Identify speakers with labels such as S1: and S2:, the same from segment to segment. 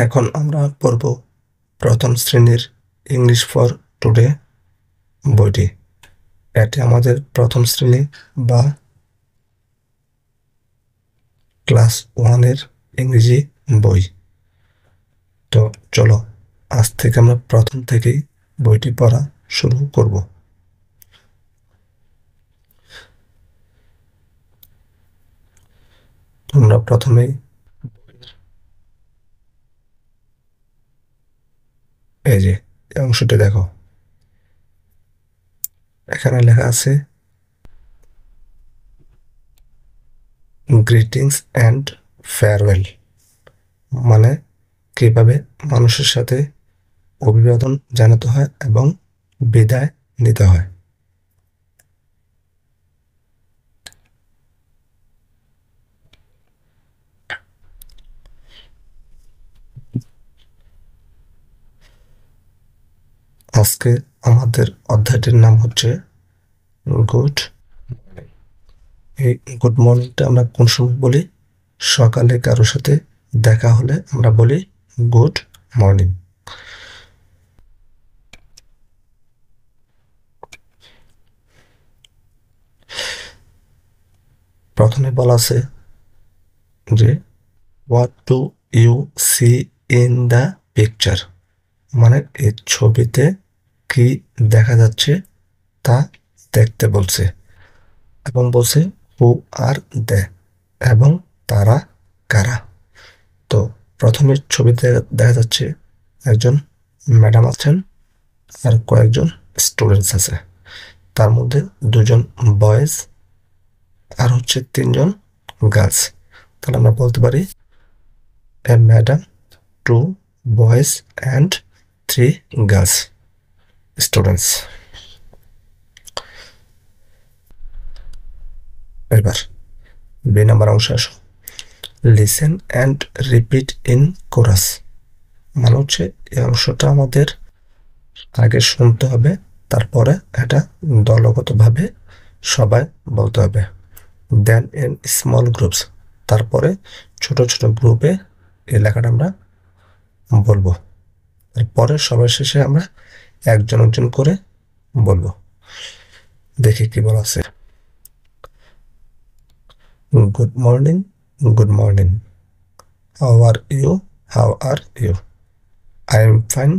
S1: এখন আমরা পড়ব প্রথম শ্রেণীর ইংলিশ ফর টুডে বইটি। এটি আমাদের প্রথম শ্রেণী বা ক্লাস 1-এর ইংরেজি বই। তো চলো আজ থেকে আমরা প্রথম থেকেই বইটি পড়া শুরু করব। তোমরা প্রথমেই এই যে অংশটি দেখো, এখানে লেখা আছে গ্রিটিংস অ্যান্ড ফেয়ারওয়েল, মানে কিভাবে মানুষের সাথে অভিবাদন জানাতে হয় এবং বিদায় নিতে হয়। আজকে আমাদের অধ্যায়টির নাম হচ্ছে গুড মর্নিং। এই গুড মর্নিংটা আমরা কোন সময় বলি? সকালে কারোর সাথে দেখা হলে আমরা বলি গুড মর্নিং। প্রথমে বলা আছে যে what do you see in the picture, মানে এই ছবিতে কি দেখা যাচ্ছে তা দেখতে বলছে, এবং বলছে হু আর দে, এবং তারা কারা। তো প্রথমে ছবিতে দেখা যাচ্ছে একজন ম্যাডাম আছেন আর কয়েকজন স্টুডেন্টস আছে, তার মধ্যে দুজন বয়েজ আর হচ্ছে তিনজন গার্লস। তাহলে আমরা বলতে পারি এ madam, 2 boys and 3 girls students. এবার বি নাম্বার অংশে আসো। Listen and repeat in chorus, মানে হচ্ছে এই অংশটা আমাদের আগে শুনতে হবে, তারপরে এটা দলগতভাবে সবাই বলতে হবে। দেন ইন স্মল গ্রুপস, তারপরে ছোট ছোট গ্রুপে এই লেখাটা আমরা বলবো। তারপরে সবার শেষে আমরা একজন একজন করে বলবো। দেখি কি বলা আছে। Good morning, good morning. How are you, how are you. I am fine,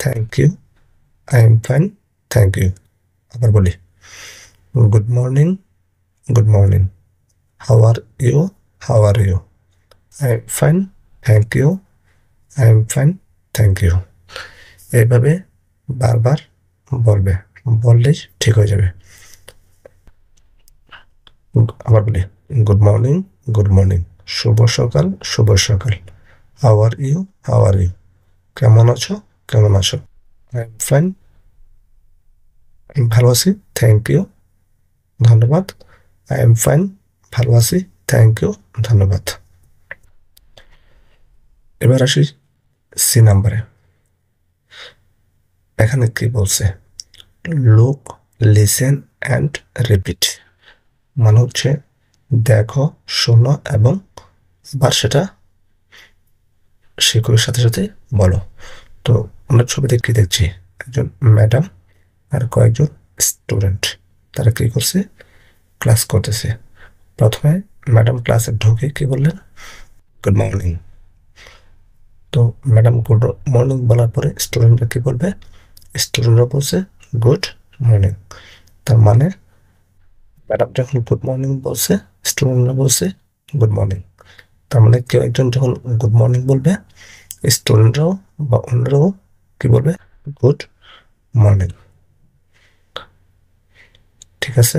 S1: thank you, I am fine, thank you. আবার বলি, good morning, good morning. How are you, how are you. I am fine, thank you, I am fine, thank you. এইভাবে বারবার বলবে, বললেই ঠিক হয়ে যাবে। আবার বলি, গুড মর্নিং, গুড মর্নিং। শুভ সকাল, শুভ সকাল। How are you, how are you. কেমন আছো, কেমন আছো। আই এম ফাইন, ভালো আছি, থ্যাংক ইউ, ধন্যবাদ। আই এম ফাইন, ভালো আছি, থ্যাংক ইউ, ধন্যবাদ। এবার আসি সি নাম্বারে। এখানে কি বলছে? লুক, লিসেন অ্যান্ড রিপিট, মানে হচ্ছে দেখো, শোনো এবং আবার সেটা শিক্ষকের সাথে সাথে বলো। তো আমরা ছবিতে কি দেখছি? একজন ম্যাডাম আর কয়েকজন স্টুডেন্ট, তারা কি করছে? ক্লাস করতেছে। প্রথমে ম্যাডাম ক্লাসে ঢুকে কি বললেন? Good morning. তো ম্যাডাম গুড মর্নিং বলার পরে স্টুডেন্টরা কি বলবে? স্টুডেন্টরা বলছে গুড মর্নিং। তার মানে ম্যাডাম যখন গুড মর্নিং বলছে, স্টুডেন্টরা বলছে গুড মর্নিং। তার মানে কেউ একজন যখন গুড মর্নিং বলবে, স্টুডেন্টরাও বা অন্যরাও কি বলবে? Good morning. ঠিক আছে,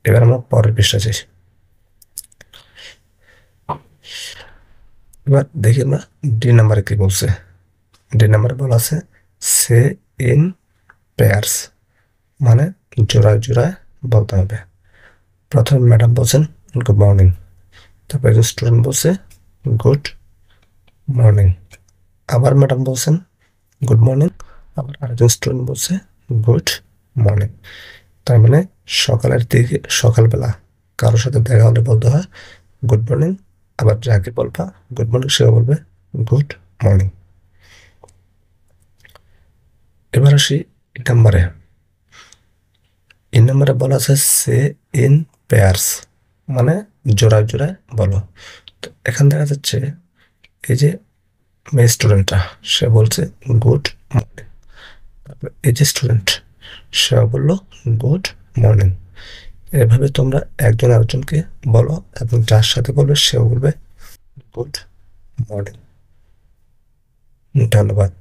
S1: এবার আমরা পরের পৃষ্ঠা যাই। এবার দেখি আমরা ডি নাম্বারে কি বলছে। ডি নাম্বারে বলা আছে সে ইন পেয়ার্স, মানে জোড়ায় জোড়ায় বলতে হবে। প্রথমে ম্যাডাম বলছেন গুড মর্নিং, তারপর একজন স্টুডেন্ট বলছে গুড মর্নিং, আবার ম্যাডাম বলছেন গুড মর্নিং, আবার আরেকজন স্টুডেন্ট বলছে গুড মর্নিং। তার মানে সকালের দিকে, সকালবেলা কারোর সাথে দেখা হলে বলতে হয় গুড মর্নিং, আবার যাকে বলবা গুড মর্নিং সেও বলবে গুড মর্নিং। এবার আসি এই নাম্বারে বলা আছে সে ইন পেয়ার্স, মানে জোড়ায় জোড়ায় বলো। তো এখান দেখা যাচ্ছে এই যে মেয়ে স্টুডেন্টটা সে বলছে গুড মর্নিং, তারপর এই যে স্টুডেন্ট সে বললো গুড মর্নিং। এভাবে তোমরা একজন আরেকজনকে বলো এবং যার সাথে বলবে সেও বলবে গুড মর্নিং। ধন্যবাদ।